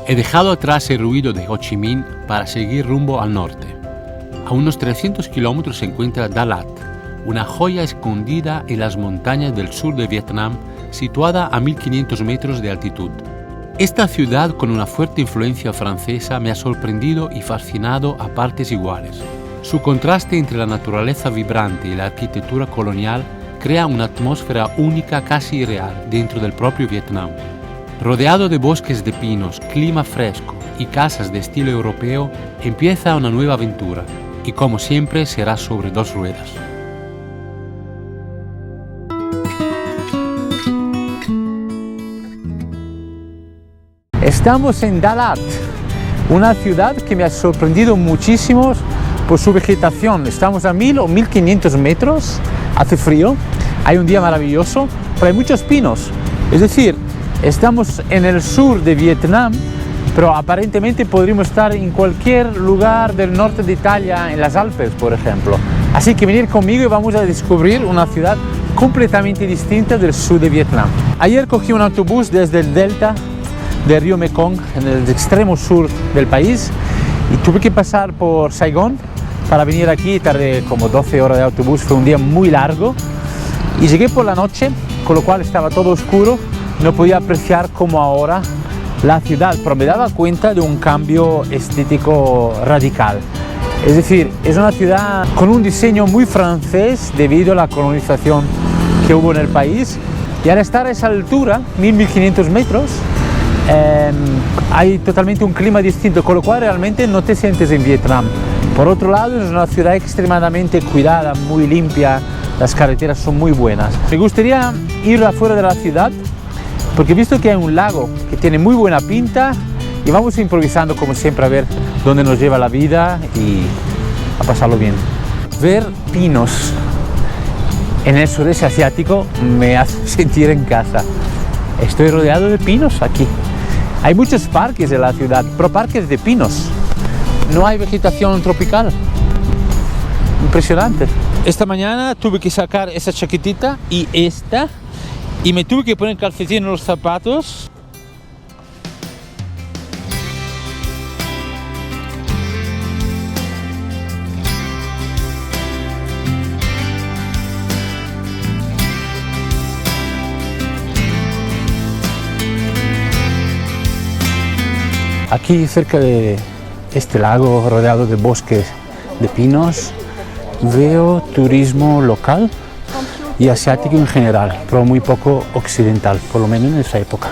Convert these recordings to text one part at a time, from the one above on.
He dejado atrás el ruido de Ho Chi Minh para seguir rumbo al norte. A unos 300 kilómetros se encuentra Da Lat, una joya escondida en las montañas del sur de Vietnam, situada a 1500 metros de altitud. Esta ciudad con una fuerte influencia francesa me ha sorprendido y fascinado a partes iguales. Su contraste entre la naturaleza vibrante y la arquitectura colonial crea una atmósfera única casi irreal dentro del propio Vietnam. Rodeado de bosques de pinos, clima fresco y casas de estilo europeo, empieza una nueva aventura y como siempre será sobre dos ruedas. Estamos en Da Lat, una ciudad que me ha sorprendido muchísimo por su vegetación. Estamos a 1000 o 1500 metros, hace frío, hay un día maravilloso, pero hay muchos pinos. Es decir, estamos en el sur de Vietnam, pero aparentemente podríamos estar en cualquier lugar del norte de Italia, en las Alpes, por ejemplo. Así que venid conmigo y vamos a descubrir una ciudad completamente distinta del sur de Vietnam. Ayer cogí un autobús desde el delta del río Mekong, en el extremo sur del país, y tuve que pasar por Saigón para venir aquí. Tardé como 12 horas de autobús, fue un día muy largo, y llegué por la noche, con lo cual estaba todo oscuro, no podía apreciar como ahora la ciudad, pero me daba cuenta de un cambio estético radical. Es decir, es una ciudad con un diseño muy francés debido a la colonización que hubo en el país, y al estar a esa altura, 1000-1500 metros, hay totalmente un clima distinto, con lo cual realmente no te sientes en Vietnam. Por otro lado, es una ciudad extremadamente cuidada, muy limpia, las carreteras son muy buenas. Me gustaría ir afuera de la ciudad porque he visto que hay un lago que tiene muy buena pinta, y vamos improvisando como siempre a ver dónde nos lleva la vida y a pasarlo bien. Ver pinos en el sudeste asiático me hace sentir en casa. Estoy rodeado de pinos aquí. Hay muchos parques en la ciudad, pero parques de pinos. No hay vegetación tropical. Impresionante. Esta mañana tuve que sacar esa chaquetita y esta, y me tuve que poner calcetín en los zapatos. Aquí cerca de este lago rodeado de bosques de pinos veo turismo local y asiático en general, pero muy poco occidental, por lo menos en esa época.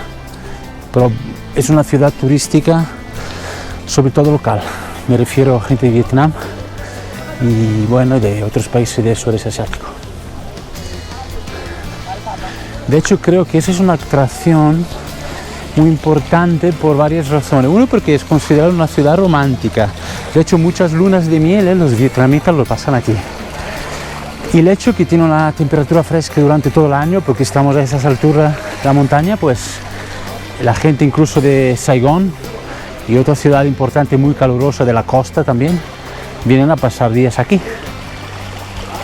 Pero es una ciudad turística, sobre todo local. Me refiero a gente de Vietnam y bueno, de otros países del sudeste asiático. De hecho, creo que esa es una atracción muy importante por varias razones. Uno, porque es considerada una ciudad romántica. De hecho, muchas lunas de miel los vietnamitas lo pasan aquí. Y el hecho que tiene una temperatura fresca durante todo el año, porque estamos a esas alturas de la montaña, pues la gente incluso de Saigón y otra ciudad importante muy calurosa de la costa también vienen a pasar días aquí.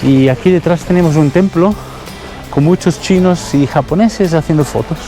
Y aquí detrás tenemos un templo con muchos chinos y japoneses haciendo fotos.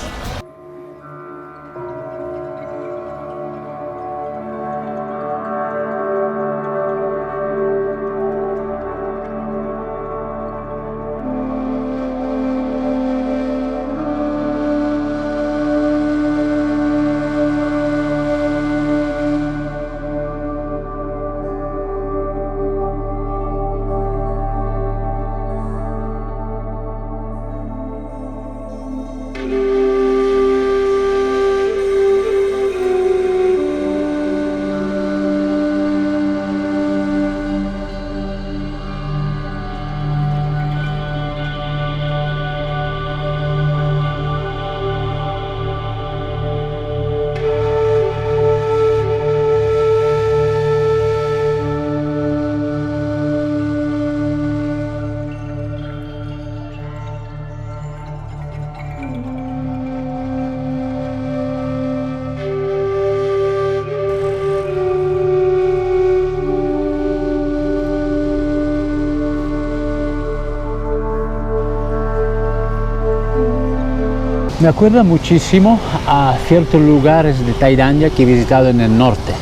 Me acuerda muchísimo a ciertos lugares de Tailandia que he visitado en el norte.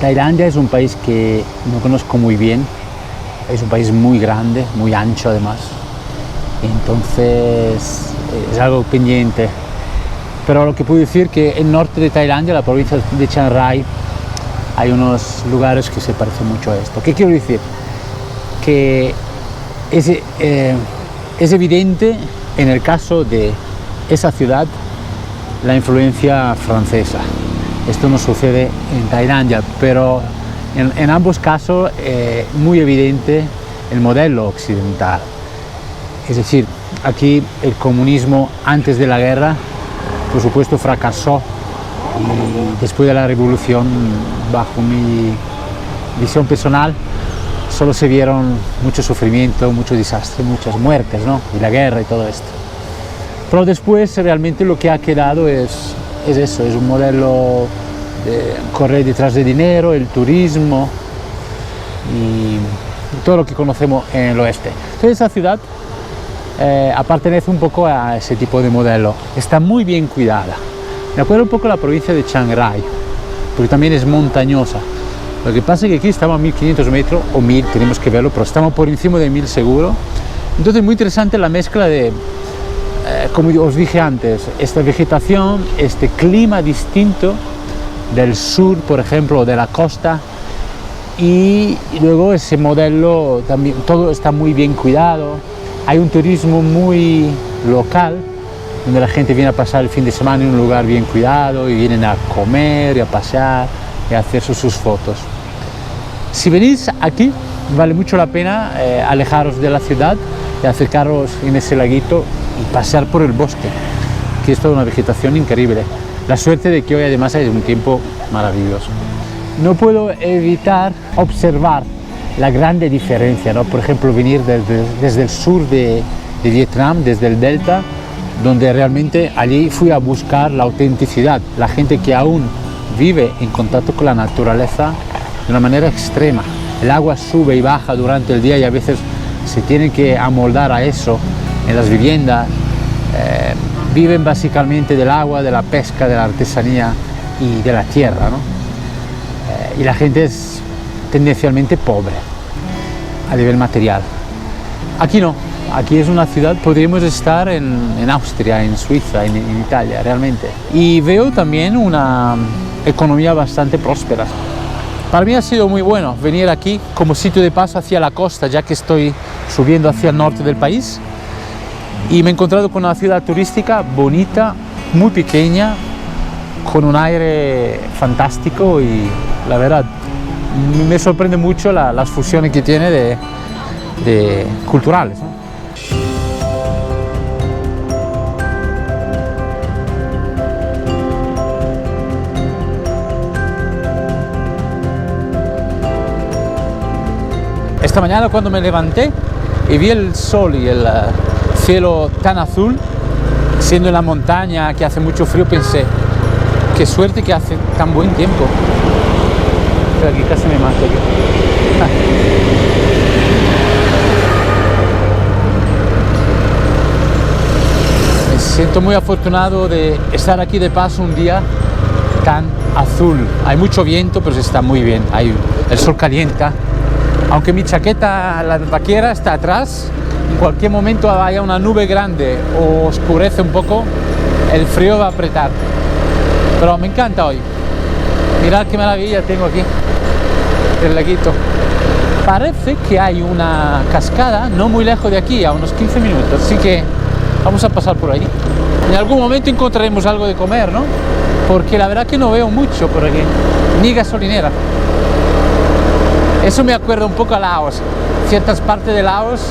Tailandia es un país que no conozco muy bien, es un país muy grande, muy ancho además, entonces es algo pendiente. Pero lo que puedo decir que en el norte de Tailandia, la provincia de Chiang Rai, hay unos lugares que se parecen mucho a esto. ¿Qué quiero decir? Que es evidente en el caso de esa ciudad la influencia francesa. Esto no sucede en Tailandia, pero en ambos casos muy evidente el modelo occidental. Es decir, aquí el comunismo antes de la guerra, por supuesto, fracasó, y después de la revolución, bajo mi visión personal, solo se vieron mucho sufrimiento, mucho desastre, muchas muertes, ¿no? Y la guerra y todo esto. Pero después realmente lo que ha quedado es eso, es un modelo de correr detrás de dinero, el turismo y todo lo que conocemos en el oeste. Entonces esa ciudad pertenece un poco a ese tipo de modelo, está muy bien cuidada. Me acuerdo un poco la provincia de Chiang Rai, porque también es montañosa. Lo que pasa es que aquí estamos a 1500 metros, o 1000, tenemos que verlo, pero estamos por encima de 1000 seguro. Entonces muy interesante la mezcla de, como os dije antes, esta vegetación, este clima distinto del sur, por ejemplo, de la costa, y luego ese modelo, también, todo está muy bien cuidado. Hay un turismo muy local, donde la gente viene a pasar el fin de semana en un lugar bien cuidado y vienen a comer y a pasear y a hacer sus fotos. Si venís aquí, vale mucho la pena alejaros de la ciudad y acercaros en ese laguito y pasear por el bosque, que es toda una vegetación increíble. La suerte de que hoy además hay un tiempo maravilloso. No puedo evitar observar la grande diferencia, ¿no? Por ejemplo, venir desde el sur de Vietnam, desde el delta, donde realmente allí fui a buscar la autenticidad, la gente que aún vive en contacto con la naturaleza de una manera extrema. El agua sube y baja durante el día y a veces se tienen que amoldar a eso en las viviendas. Viven básicamente del agua, de la pesca, de la artesanía y de la tierra, ¿no? Y la gente es tendencialmente pobre a nivel material. Aquí no, aquí es una ciudad, podríamos estar en Austria, en Suiza, en Italia realmente. Y veo también una economía bastante próspera. Para mí ha sido muy bueno venir aquí como sitio de paso hacia la costa, ya que estoy subiendo hacia el norte del país. Y me he encontrado con una ciudad turística bonita, muy pequeña, con un aire fantástico y la verdad me sorprende mucho las fusiones que tiene de culturales, ¿no? Esta mañana cuando me levanté y vi el sol y el cielo tan azul, siendo en la montaña que hace mucho frío, pensé, qué suerte que hace tan buen tiempo. Pero aquí casi me mato yo. Me siento muy afortunado de estar aquí de paso un día tan azul. Hay mucho viento, pero se está muy bien. El sol calienta. Aunque mi chaqueta, la vaquera, está atrás, en cualquier momento haya una nube grande o oscurece un poco, el frío va a apretar. Pero me encanta hoy. Mirad qué maravilla tengo aquí, el laguito. Parece que hay una cascada no muy lejos de aquí, a unos 15 minutos, así que vamos a pasar por ahí. En algún momento encontraremos algo de comer, ¿no? Porque la verdad que no veo mucho por aquí, ni gasolinera. Eso me acuerda un poco a Laos, ciertas partes de Laos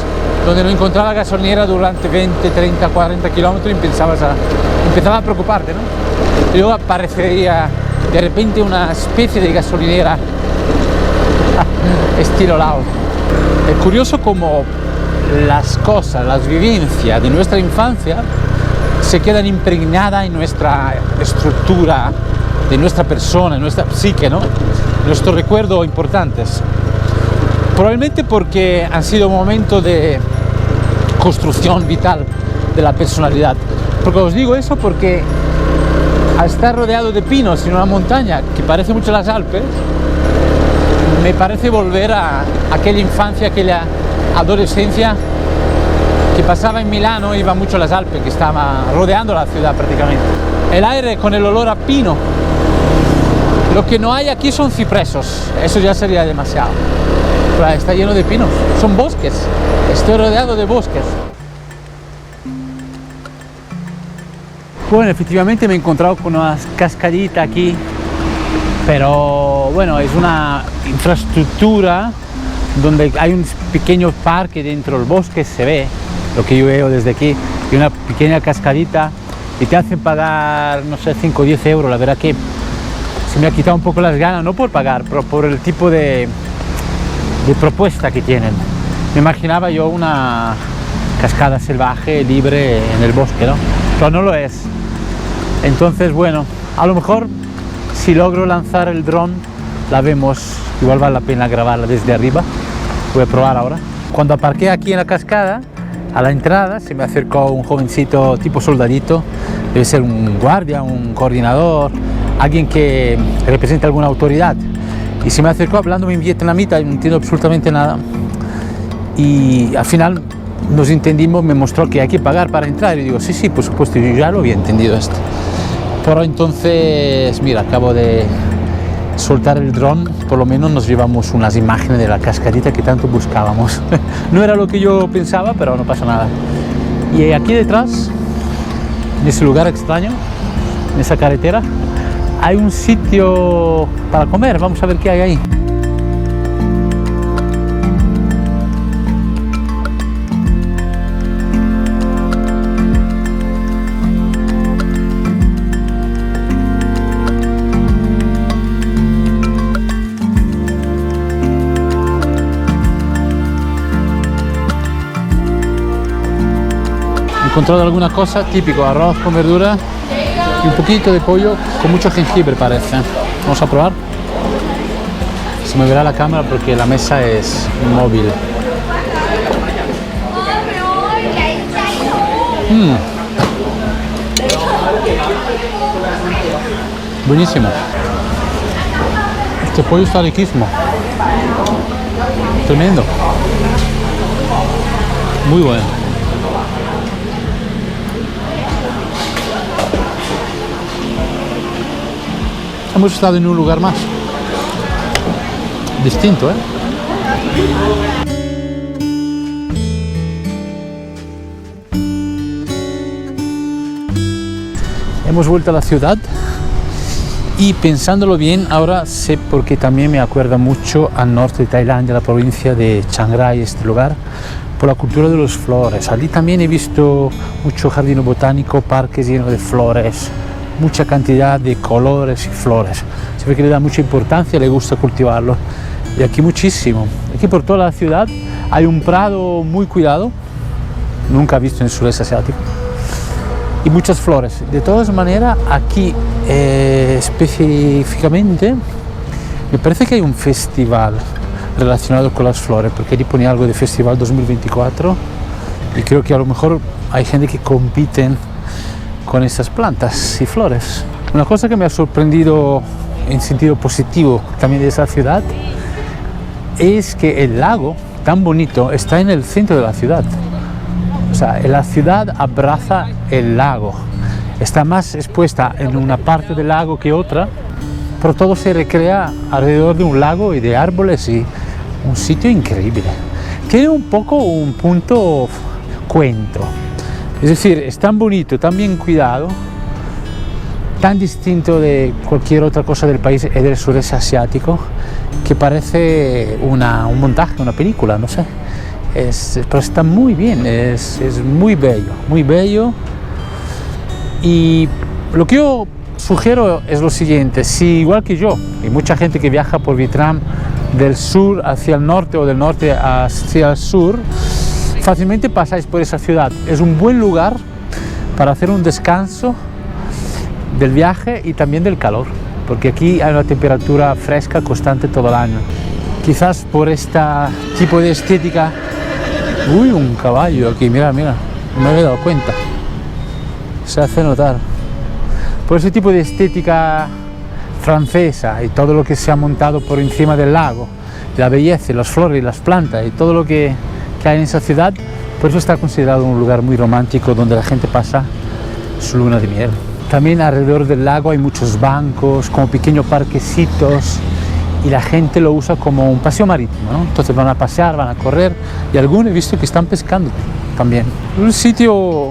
donde no encontraba gasolinera durante 20, 30, 40 kilómetros y empezaba a preocuparte, ¿no? Y luego aparecería de repente una especie de gasolinera estilo Laos. Es curioso cómo las cosas, las vivencias de nuestra infancia se quedan impregnadas en nuestra estructura, de nuestra persona, en nuestra psique, ¿no? Nuestros recuerdos importantes. Probablemente porque han sido momentos de construcción vital de la personalidad. Porque os digo eso porque al estar rodeado de pinos en una montaña que parece mucho las Alpes, me parece volver a aquella infancia, aquella adolescencia que pasaba en Milano, iba mucho a las Alpes, que estaba rodeando la ciudad prácticamente. El aire con el olor a pino. Lo que no hay aquí son cipresos, eso ya sería demasiado. Pero está lleno de pinos, son bosques, estoy rodeado de bosques. Bueno, efectivamente me he encontrado con una cascadita aquí, pero bueno, es una infraestructura donde hay un pequeño parque dentro del bosque, se ve lo que yo veo desde aquí, y una pequeña cascadita, y te hacen pagar, no sé, 5 o 10 euros. La verdad que se me ha quitado un poco las ganas, no por pagar, pero por el tipo de propuesta que tienen. Me imaginaba yo una cascada salvaje, libre en el bosque, ¿no? Pero no lo es. Entonces, bueno, a lo mejor si logro lanzar el dron, la vemos, igual vale la pena grabarla desde arriba. Voy a probar ahora. Cuando aparqué aquí en la cascada, a la entrada se me acercó un jovencito tipo soldadito, debe ser un guardia, un coordinador, alguien que representa alguna autoridad. Y se me acercó hablándome en vietnamita, no entiendo absolutamente nada. Y al final nos entendimos, me mostró que hay que pagar para entrar. Y digo, sí, sí, por supuesto, yo ya lo había entendido esto. Pero entonces, mira, acabo de soltar el dron, por lo menos nos llevamos unas imágenes de la cascadita que tanto buscábamos. No era lo que yo pensaba, pero no pasa nada. Y aquí detrás, en ese lugar extraño, en esa carretera, hay un sitio para comer. Vamos a ver qué hay ahí. He encontrado alguna cosa típico, arroz con verdura y un poquito de pollo con mucho jengibre parece. Vamos a probar. Se me verá la cámara porque la mesa es móvil. Buenísimo. Este pollo está riquísimo. Tremendo. Muy bueno. Hemos estado en un lugar más distinto, ¿eh? Hemos vuelto a la ciudad y pensándolo bien, ahora sé por qué también me acuerda mucho al norte de Tailandia, la provincia de Chiang Rai, este lugar, por la cultura de las flores. Allí también he visto mucho jardín botánico, parques llenos de flores, mucha cantidad de colores y flores. Se ve que le da mucha importancia, le gusta cultivarlo. Y aquí muchísimo. Aquí por toda la ciudad hay un prado muy cuidado, nunca visto en el sureste asiático, y muchas flores. De todas maneras, aquí específicamente me parece que hay un festival relacionado con las flores, porque allí ponía algo de Festival 2024 y creo que a lo mejor hay gente que compiten con estas plantas y flores. Una cosa que me ha sorprendido en sentido positivo también de esa ciudad es que el lago tan bonito está en el centro de la ciudad. O sea, la ciudad abraza el lago, está más expuesta en una parte del lago que otra, pero todo se recrea alrededor de un lago y de árboles y un sitio increíble. Tiene un poco un punto cuento. Es decir, es tan bonito, tan bien cuidado, tan distinto de cualquier otra cosa del país y del sureste asiático, que parece un montaje, una película, no sé. Pero está muy bien, es muy bello. Y lo que yo sugiero es lo siguiente: si igual que yo, y mucha gente que viaja por Vietnam del sur hacia el norte o del norte hacia el sur, fácilmente pasáis por esa ciudad. Es un buen lugar para hacer un descanso del viaje y también del calor, porque aquí hay una temperatura fresca constante todo el año. Quizás por este tipo de estética. Uy, un caballo aquí, mira, no me he dado cuenta. se hace notar. Por ese tipo de estética francesa y todo lo que se ha montado por encima del lago, la belleza, las flores, las plantas y todo lo que hay en esa ciudad, por eso está considerado un lugar muy romántico donde la gente pasa su luna de miel. También alrededor del lago hay muchos bancos, como pequeños parquecitos, y la gente lo usa como un paseo marítimo, ¿no? Entonces van a pasear, van a correr, y algunos he visto que están pescando también. Un sitio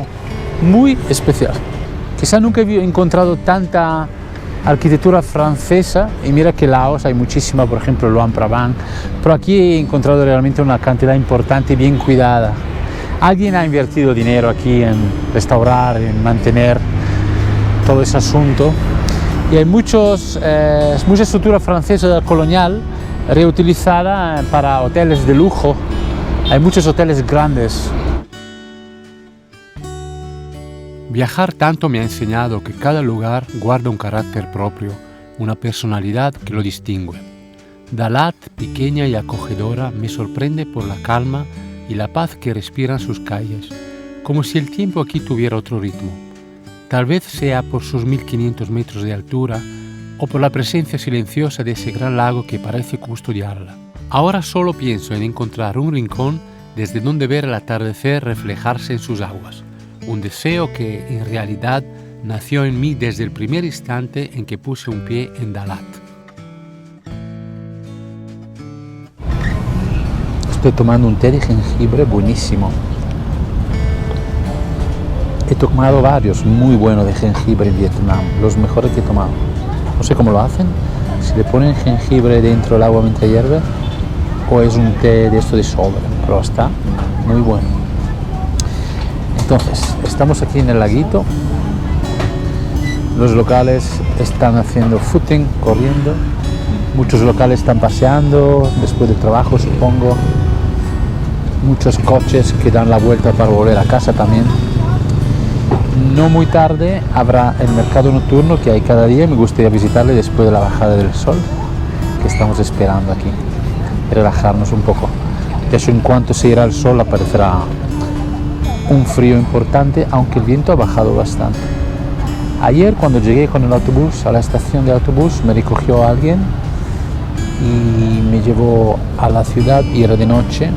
muy especial. Quizá nunca he encontrado tanta arquitectura francesa, y mira que Laos hay muchísima, por ejemplo Luang Prabang, pero aquí he encontrado realmente una cantidad importante y bien cuidada. Alguien ha invertido dinero aquí en restaurar, en mantener todo ese asunto, y hay mucha estructura francesa colonial reutilizada para hoteles de lujo. Hay muchos hoteles grandes. Viajar tanto me ha enseñado que cada lugar guarda un carácter propio, una personalidad que lo distingue. Dalat, pequeña y acogedora, me sorprende por la calma y la paz que respiran sus calles, como si el tiempo aquí tuviera otro ritmo. Tal vez sea por sus 1500 metros de altura o por la presencia silenciosa de ese gran lago que parece custodiarla. Ahora solo pienso en encontrar un rincón desde donde ver el atardecer reflejarse en sus aguas, un deseo que en realidad nació en mí desde el primer instante en que puse un pie en Dalat. Estoy tomando un té de jengibre buenísimo. He tomado varios muy buenos de jengibre en Vietnam, los mejores que he tomado. No sé cómo lo hacen, si le ponen jengibre dentro del agua mientras hierve o es un té de esto de sobre, pero está muy bueno. Entonces, estamos aquí en el laguito. Los locales están haciendo footing, corriendo. Muchos locales están paseando después del trabajo, supongo. Muchos coches que dan la vuelta para volver a casa también. No muy tarde habrá el mercado nocturno que hay cada día. Me gustaría visitarle después de la bajada del sol que estamos esperando aquí. Relajarnos un poco. De hecho, en cuanto se irá el sol aparecerá un frío importante, aunque el viento ha bajado bastante. Ayer cuando llegué con el autobús a la estación de autobús me recogió alguien y me llevó a la ciudad y era de noche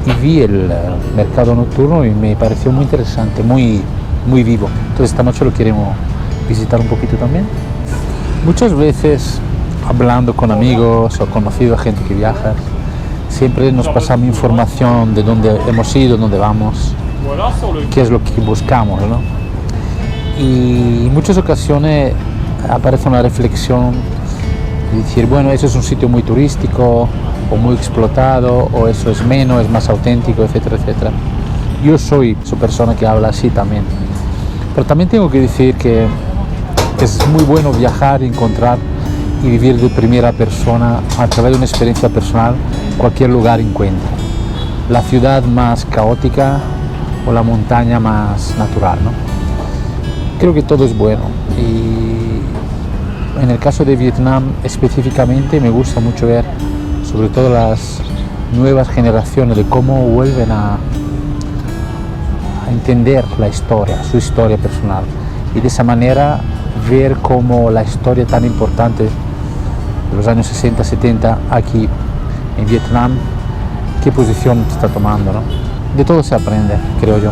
y vi el mercado nocturno y me pareció muy interesante, muy vivo. Entonces esta noche lo queremos visitar un poquito también. Muchas veces hablando con amigos o conocido a gente que viaja, siempre nos pasamos información de dónde hemos ido, dónde vamos, qué es lo que buscamos, ¿no? Y en muchas ocasiones aparece una reflexión de decir, bueno, eso es un sitio muy turístico o muy explotado, o eso es menos, es más auténtico, etcétera, etcétera. Yo soy esa persona que habla así también, pero también tengo que decir que es muy bueno viajar, encontrar y vivir de primera persona a través de una experiencia personal cualquier lugar encuentra, la ciudad más caótica o la montaña más natural, ¿no? Creo que todo es bueno, y en el caso de Vietnam específicamente me gusta mucho ver sobre todo las nuevas generaciones de cómo vuelven a entender la historia, su historia personal, y de esa manera ver cómo la historia tan importante de los años 60-70 aquí en Vietnam, qué posición está tomando, ¿no? De todo se aprende, creo yo.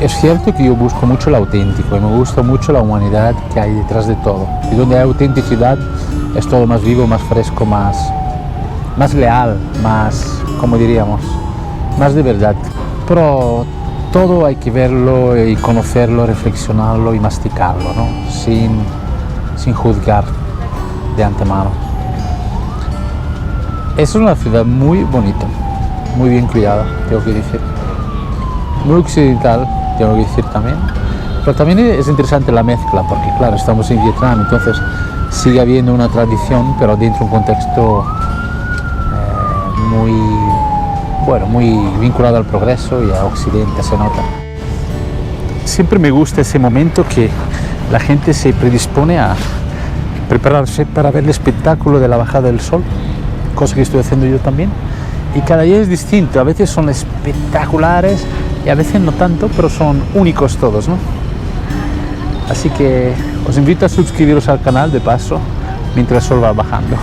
Es cierto que yo busco mucho lo auténtico y me gusta mucho la humanidad que hay detrás de todo. Y donde hay autenticidad es todo más vivo, más fresco, más leal, más, como diríamos, más de verdad. Pero todo hay que verlo y conocerlo, reflexionarlo y masticarlo, ¿no? Sin juzgar de antemano. Es una ciudad muy bonita, muy bien cuidada, tengo que decir. Muy occidental, tengo que decir también. Pero también es interesante la mezcla, porque claro, estamos en Vietnam, entonces sigue habiendo una tradición, pero dentro de un contexto muy vinculado al progreso y a Occidente, se nota. Siempre me gusta ese momento que la gente se predispone a prepararse para ver el espectáculo de la bajada del sol, cosa que estoy haciendo yo también, y cada día es distinto. A veces son espectaculares y a veces no tanto, pero son únicos todos, ¿no? Así que os invito a suscribiros al canal de paso mientras el sol va bajando.